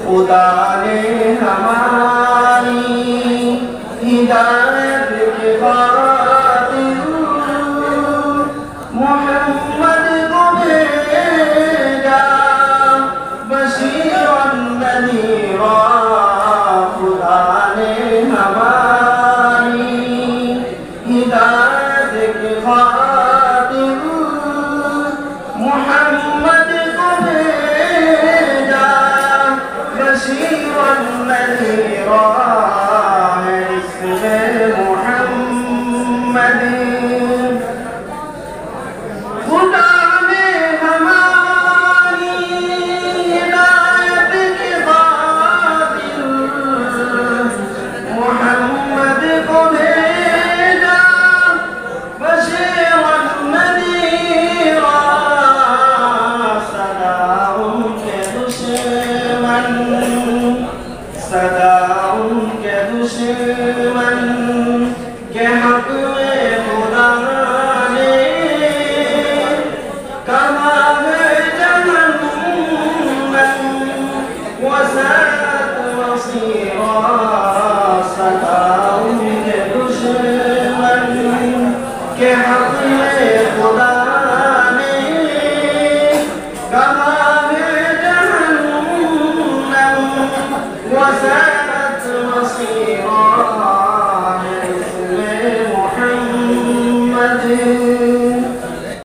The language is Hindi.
खुदा ने हमारी हिदायत के बाद मोहम्मद को भेजा बशीरन नज़ीरा। खुदा ने हमारी हिदायत के बाद मोहम्मद को भेजा बशीरन नज़ीरा। इसमें मोहम्मद खुदा ने हमारी हिदायत के खातिर मोहम्मद को भेजा बशीरन नज़ीरा। सदा उनके दुश्मन के हक में खुदा ने कहा है जहन्नम वसअत मसीरा। सदा उनके दुश्मन के हक में खुदा ने कहा है जहन्नम वसअत